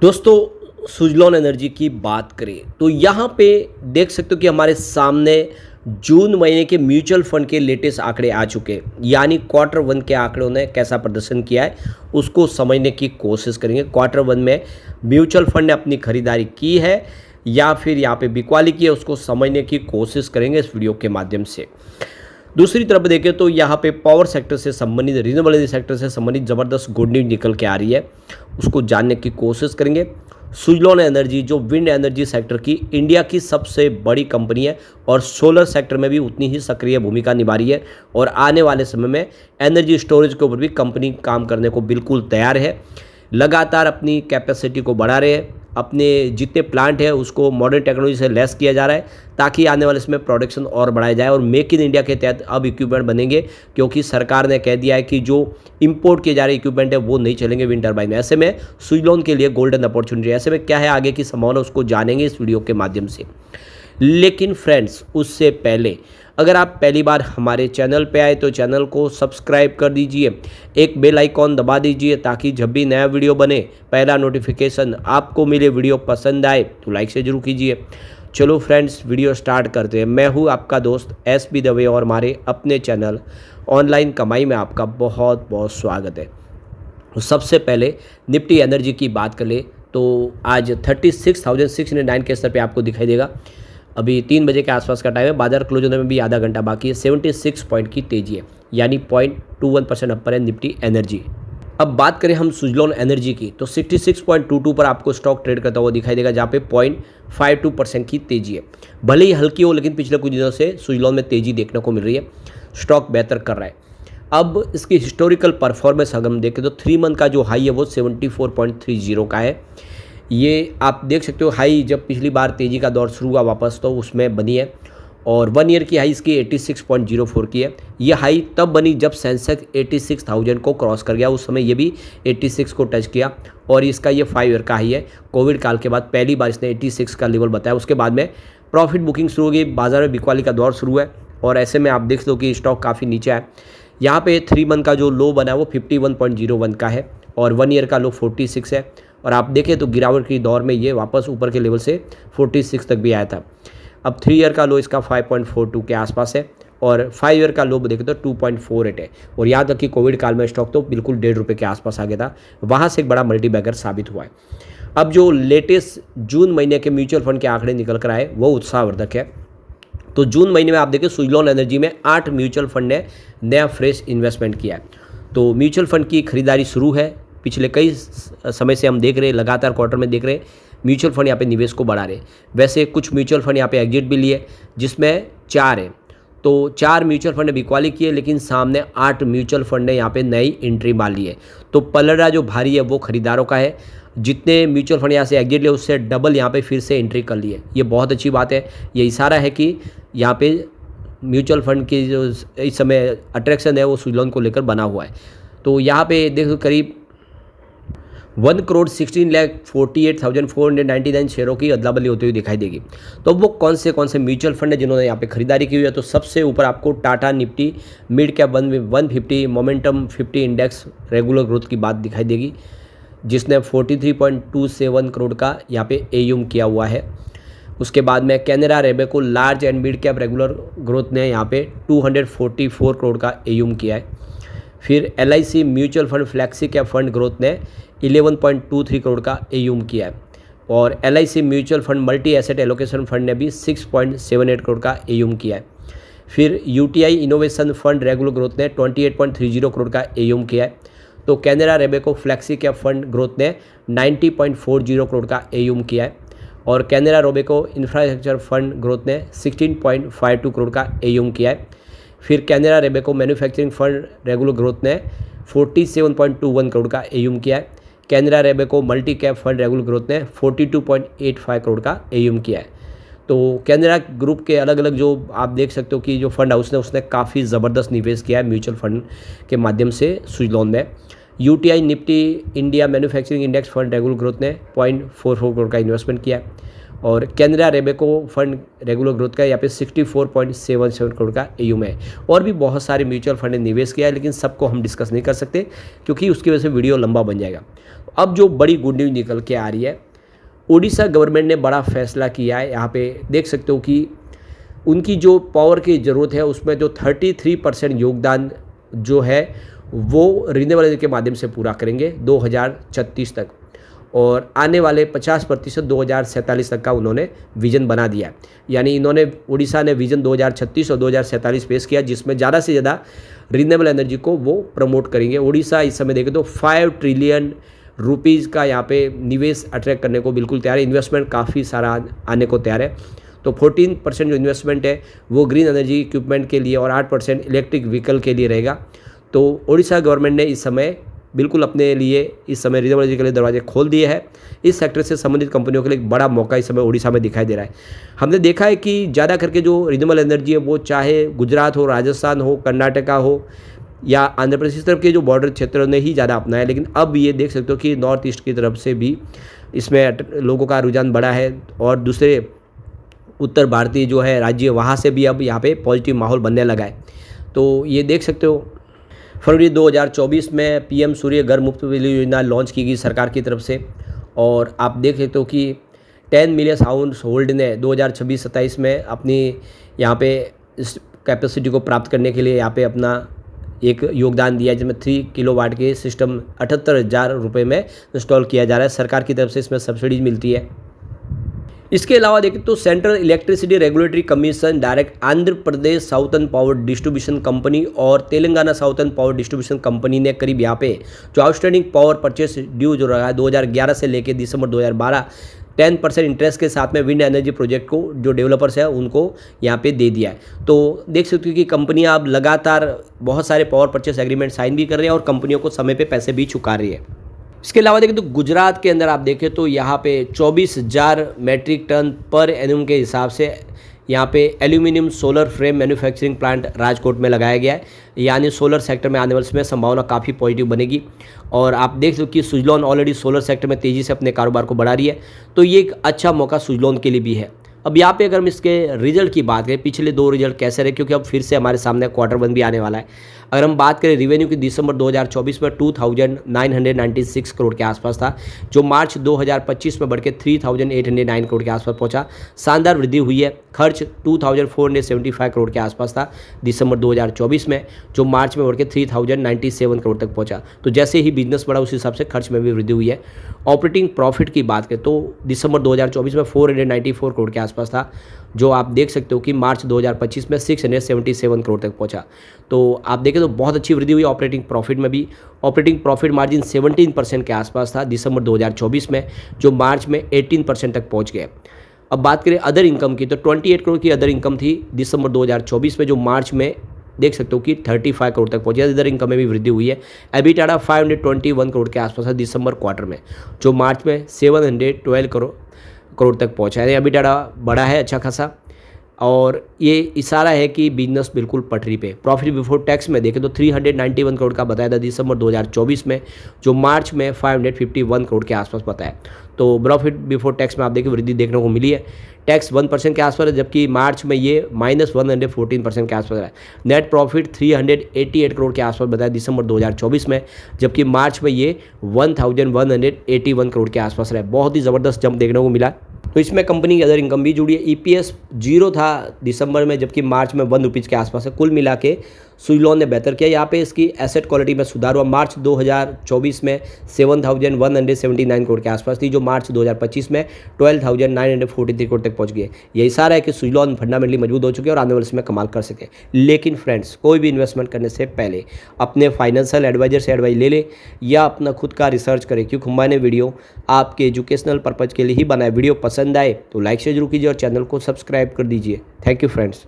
दोस्तों सुजलॉन एनर्जी की बात करें तो यहाँ पे देख सकते हो कि हमारे सामने जून महीने के म्यूचुअल फंड के लेटेस्ट आंकड़े आ चुके हैं। यानी क्वार्टर वन के आंकड़ों ने कैसा प्रदर्शन किया है उसको समझने की कोशिश करेंगे। क्वार्टर वन में म्यूचुअल फंड ने अपनी खरीदारी की है या फिर यहाँ पे बिकवाली की है, उसको समझने की कोशिश करेंगे इस वीडियो के माध्यम से। दूसरी तरफ देखें तो यहाँ पे पावर सेक्टर से संबंधित, रिन्यूएबल एनर्जी सेक्टर से संबंधित ज़बरदस्त गुड न्यूज निकल के आ रही है, उसको जानने की कोशिश करेंगे। सुजलॉन एनर्जी जो विंड एनर्जी सेक्टर की इंडिया की सबसे बड़ी कंपनी है और सोलर सेक्टर में भी उतनी ही सक्रिय भूमिका निभा रही है और आने वाले समय में एनर्जी स्टोरेज के ऊपर भी कंपनी काम करने को बिल्कुल तैयार है। लगातार अपनी कैपेसिटी को बढ़ा रहे हैं, अपने जितने प्लांट है उसको मॉडर्न टेक्नोलॉजी से लेस किया जा रहा है ताकि आने वाले समय प्रोडक्शन और बढ़ाया जाए। और मेक इन इंडिया के तहत अब इक्विपमेंट बनेंगे क्योंकि सरकार ने कह दिया है कि जो इंपोर्ट किए जा रहे इक्विपमेंट है वो नहीं चलेंगे विंड टर्बाइन में। ऐसे में सुजलॉन के लिए गोल्डन अपॉर्चुनिटी। ऐसे में क्या है आगे की संभावना उसको जानेंगे इस वीडियो के माध्यम से। लेकिन फ्रेंड्स उससे पहले अगर आप पहली बार हमारे चैनल पे आए तो चैनल को सब्सक्राइब कर दीजिए, एक बेल आइकॉन दबा दीजिए ताकि जब भी नया वीडियो बने पहला नोटिफिकेशन आपको मिले। वीडियो पसंद आए तो लाइक से जरूर कीजिए। चलो फ्रेंड्स वीडियो स्टार्ट करते हैं। मैं हूँ आपका दोस्त एस बी दवे और हमारे अपने चैनल ऑनलाइन कमाई में आपका बहुत बहुत स्वागत है। तो सबसे पहले निफ्टी एनर्जी की बात कर ले तो आज 36,609 के स्तर पे आपको दिखाई देगा। अभी 3 बजे के आसपास का टाइम है, बाजार क्लोज होने में भी आधा घंटा बाकी है। 76 पॉइंट की तेजी है यानी 0.21% अपर है निफ्टी एनर्जी। अब बात करें हम सुजलॉन एनर्जी की तो 66.22 पर आपको स्टॉक ट्रेड करता हुआ दिखाई देगा जहाँ पे 0.52% की तेजी है। भले ही हल्की हो लेकिन पिछले कुछ दिनों से सुजलॉन में तेजी देखने को मिल रही है, स्टॉक बेहतर कर रहा है। अब इसकी हिस्टोरिकल परफॉर्मेंस अगर हम देखें तो 3 मंथ का जो हाई है वो 74.30 का है। ये आप देख सकते हो हाई जब पिछली बार तेज़ी का दौर शुरू हुआ वापस तो उसमें बनी है और 1 ईयर की हाई इसकी 86.04 की है। ये हाई तब बनी जब सेंसेक्स 86,000 को क्रॉस कर गया, उस समय ये भी 86 को टच किया और इसका ये 5 ईयर का हाई है। कोविड काल के बाद पहली बार इसने 86 का लेवल बताया। उसके बाद में प्रॉफिट बुकिंग शुरू हो गई, बाजार में बिकवाली का दौर शुरू है और ऐसे में आप देख लो कि स्टॉक काफ़ी नीचे है। यहाँ पे 3 मंथ का जो लो बना है वो 51.01 का है और 1 ईयर का लो 46 है। और आप देखें तो गिरावट की दौर में ये वापस ऊपर के लेवल से 46 तक भी आया था। अब 3 ईयर का लो इसका 5.42 के आसपास है और 5 ईयर का लो देखें तो 2.48 है। और यहाँ तक कि कोविड काल में स्टॉक तो बिल्कुल 1.5 रुपये के आसपास आ गया था, वहाँ से एक बड़ा मल्टीबैगर साबित हुआ है। अब जो लेटेस्ट जून महीने के म्यूचुअल फंड के आंकड़े निकल कर आए वो उत्साहवर्धक है। तो जून महीने में आप देखें सुजलॉन एनर्जी में 8 म्यूचुअल फंड ने नया फ्रेश इन्वेस्टमेंट किया है। तो म्यूचुअल फंड की खरीदारी शुरू है। पिछले कई समय से हम देख रहे हैं, लगातार क्वार्टर में देख रहे हैं म्यूचुअल फंड यहाँ पे निवेश को बढ़ा रहे हैं। वैसे कुछ म्यूचुअल फंड यहाँ पे एग्जिट भी लिए जिसमें 4 है, तो 4 म्यूचुअल फंड ने बिकवाली की है लेकिन सामने 8 म्यूचुअल फंड ने यहाँ पे नई एंट्री मार ली है। तो पलड़ा जो भारी है वो खरीदारों का है। जितने म्यूचुअल फंड यहाँ से एग्जिट लिए उससे डबल यहाँ पे फिर से एंट्री कर ली है। ये बहुत अच्छी बात है। ये इशारा है कि यहाँ पे म्यूचुअल फंड की जो इस समय अट्रैक्शन है वो सुजलॉन को लेकर बना हुआ है। तो यहाँ पे देखो करीब 1,16,48,499 शेयरों की अदला बदली होती हुई दिखाई देगी। तो वो कौन से म्यूचुअल फंड है जिन्होंने यहाँ पे खरीदारी की हुई है। तो सबसे ऊपर आपको Tata Nifty mid cap 150 momentum 50 index regular growth की बात दिखाई देगी जिसने 43.27 करोड़ का यहाँ पे एयूम किया हुआ है। उसके बाद में Canara Robeco large and mid cap regular growth ने यहाँ पे 244 करोड़ का एयूम किया है। फिर LIC mutual fund flexi cap fund growth ने 11.23 करोड़ का एयूम किया है और LIC mutual fund multi asset allocation fund ने भी 6.78 करोड़ का एयूम किया है। फिर UTI innovation fund regular growth ने 28.30 करोड़ का एयूम किया है। तो Canara Robeco flexi cap fund growth ने 90.40 करोड़ का एयूम किया है और Canara Robeco infrastructure fund growth ने 16.52 करोड़ का एयूम किया है। फिर Canara Robeco manufacturing fund regular growth ने 47.21 करोड़ का एयूम किया है। Canara Robeco multi cap fund regular growth ने 42.85 करोड़ का एयूम किया है। तो कैनरा ग्रुप के अलग अलग जो आप देख सकते हो कि जो फंड हाउस ने उसने काफ़ी ज़बरदस्त निवेश किया है म्यूचुअल फंड के माध्यम से सुजलॉन में। UTI Nifty India manufacturing index fund regular growth ने 0.44 करोड़ का इन्वेस्टमेंट किया है और कैनरा रेबेको फंड रेगुलर ग्रोथ का यहाँ पे 64.77 करोड़ का एयूम है। और भी बहुत सारे म्यूचुअल फंड ने निवेश किया है लेकिन सबको हम डिस्कस नहीं कर सकते क्योंकि उसकी वजह से वीडियो लंबा बन जाएगा। अब जो बड़ी गुड न्यूज़ निकल के आ रही है, उड़ीसा गवर्नमेंट ने बड़ा फैसला किया है। यहाँ पे देख सकते हो कि उनकी जो पावर की ज़रूरत है उसमें जो 33% योगदान जो है वो रिन्यूएबल एनर्जी के माध्यम से पूरा करेंगे 2036 तक, और आने वाले 50% 2047 तक का उन्होंने विज़न बना दिया है। यानी इन्होंने उड़ीसा ने विज़न 2036 और 2047 पेश किया, जिसमें ज़्यादा से ज़्यादा रिन्यूएबल एनर्जी को वो प्रमोट करेंगे। उड़ीसा इस समय देखें तो 5 ट्रिलियन रुपीज़ का यहाँ पे निवेश अट्रैक्ट करने को बिल्कुल तैयार है। इन्वेस्टमेंट काफ़ी सारा आने को तैयार है। तो 14% जो इन्वेस्टमेंट है वो ग्रीन एनर्जी इक्विपमेंट के लिए और 8% इलेक्ट्रिक व्हीकल के लिए रहेगा। तो उड़ीसा गवर्नमेंट ने इस समय बिल्कुल अपने लिए इस समय रिन्यूएबल एनर्जी के लिए दरवाजे खोल दिए हैं। इस सेक्टर से संबंधित कंपनियों के लिए एक बड़ा मौका इस समय उड़ीसा में दिखाई दे रहा है। हमने देखा है कि ज़्यादा करके जो रिन्यूएबल एनर्जी है वो चाहे गुजरात हो, राजस्थान हो, कर्नाटका हो या आंध्र प्रदेश, इस तरफ के जो बॉर्डर क्षेत्रों ने ही ज़्यादा अपनाया, लेकिन अब ये देख सकते हो कि नॉर्थ ईस्ट की तरफ से भी इसमें लोगों का रुझान बढ़ा है और दूसरे उत्तर भारतीय जो है राज्य वहाँ से भी अब यहाँ पे पॉजिटिव माहौल बनने लगा है। तो ये देख सकते हो फरवरी 2024 में पीएम सूर्य घर मुफ्त बिजली योजना लॉन्च की गई सरकार की तरफ से, और आप देख सकते हो कि 10 मिलियन हाउस होल्ड ने 2026-27 में अपनी यहाँ पे इस कैपेसिटी को प्राप्त करने के लिए यहाँ पे अपना एक योगदान दिया है, जिसमें 3 किलोवाट के सिस्टम 78,000 रुपये में इंस्टॉल किया जा रहा है। सरकार की तरफ से इसमें सब्सिडीज मिलती है। इसके अलावा देखें तो central electricity regulatory commission direct Andhra Pradesh southern power distribution company और Telangana southern power distribution company ने करीब यहाँ पे जो आउटस्टैंडिंग पावर परचेस ड्यू जो रहा है 2011 से लेकर दिसंबर 2012 10% इंटरेस्ट के साथ में विंड एनर्जी प्रोजेक्ट को जो डेवलपर्स है उनको यहाँ पे दे दिया है। तो देख सकते हो कि कंपनियाँ अब लगातार बहुत सारे पावर परचेस एग्रीमेंट साइन भी कर रही है और कंपनियों को समय पे पैसे भी चुका रही है। इसके अलावा देखें तो गुजरात के अंदर आप देखें तो यहाँ पे 24,000 मैट्रिक टन पर एनम के हिसाब से यहाँ पे aluminium solar frame manufacturing plant Rajkot में लगाया गया है। यानी सोलर सेक्टर में आने वाले समय संभावना काफ़ी पॉजिटिव बनेगी। और आप देख सकते हो कि सुजलॉन ऑलरेडी सोलर सेक्टर में तेज़ी से अपने कारोबार को बढ़ा रही है, तो ये एक अच्छा मौका सुजलॉन के लिए भी है। अब यहाँ पे अगर हम इसके रिजल्ट की बात करें, पिछले 2 रिजल्ट कैसे रहे, क्योंकि अब फिर से हमारे सामने Q1 भी आने वाला है। अगर हम बात करें रेवेन्यू की, दिसंबर 2024 में 2,996 करोड़ के आसपास था, जो मार्च 2025 में बढ़ के 3,809 करोड़ के आसपास पहुंचा। शानदार वृद्धि हुई है। खर्च 2,475 करोड़ के आसपास था दिसंबर 2024 में, जो मार्च में बढ़ के 3,097 करोड़ तक पहुंचा। तो जैसे ही बिजनेस बढ़ा उस हिसाब से खर्च में भी वृद्धि हुई है। ऑपरेटिंग प्रॉफिट की बात करें तो दिसंबर 2024 में 494 करोड़ के आसपास था, जो आप देख सकते हो कि मार्च 2025 में 677 करोड़ तक पहुंचा। तो आप देखें तो बहुत अच्छी वृद्धि हुई ऑपरेटिंग प्रॉफिट में भी। ऑपरेटिंग प्रॉफिट मार्जिन 17% के आसपास था दिसंबर 2024 में, जो मार्च में 18% तक पहुंच गए। अब बात करें अदर इनकम की, तो 28 करोड़ की अदर इनकम थी दिसंबर 2024 में, जो मार्च में देख सकते हो कि 35 करोड़ तक पहुंची। अदर इनकम में भी वृद्धि हुई है। एबिटाडा 521 करोड़ के आसपास था दिसंबर क्वार्टर में, जो मार्च में 712 करोड़ तक पहुंचा है। एबिटाडा बड़ा है अच्छा खासा, और ये इशारा है कि बिजनेस बिल्कुल पटरी पे। प्रॉफिट बिफोर टैक्स में देखें तो 391 करोड़ का बताया था दिसंबर 2024 में, जो मार्च में 551 करोड़ के आसपास बताया। तो प्रॉफिट बिफोर टैक्स में आप देखिए वृद्धि देखने को मिली है। टैक्स 1% के आसपास है, जबकि मार्च में ये -114% के आसपास है। नेट प्रॉफिट 388 करोड़ के आसपास बताया दिसंबर 2024 में, जबकि मार्च में ये 1181 करोड़ के आसपास रहा। बहुत ही ज़बरदस्त जंप देखने को मिला। तो इसमें कंपनी की अदर इनकम भी जुड़ी है। EPS 0 था दिसंबर में, जबकि मार्च में 1 रुपीज़ के आसपास है। कुल मिला के सुजलॉन ने बेहतर किया। यहाँ पे इसकी एसेट क्वालिटी में सुधार हुआ। मार्च 2024 में 7,179 करोड़ के आसपास थी, जो मार्च 2025 में 12,943 करोड़ तक पहुँच गई। यही सारा है कि सुजलॉन फंडामेंटली मजबूत हो चुके हैं और आने वाले समय कमाल कर सके। लेकिन फ्रेंड्स, कोई भी इन्वेस्टमेंट करने से पहले अपने फाइनेंशियल एडवाइजर से एडवाइस ले ले या अपना खुद का रिसर्च करें, क्योंकि मैंने वीडियो आपके एजुकेशनल पर्पज़ के लिए ही बनाया। वीडियो पसंद आए तो लाइक शेयर जरूर कीजिए और चैनल को सब्सक्राइब कर दीजिए। Thank you friends.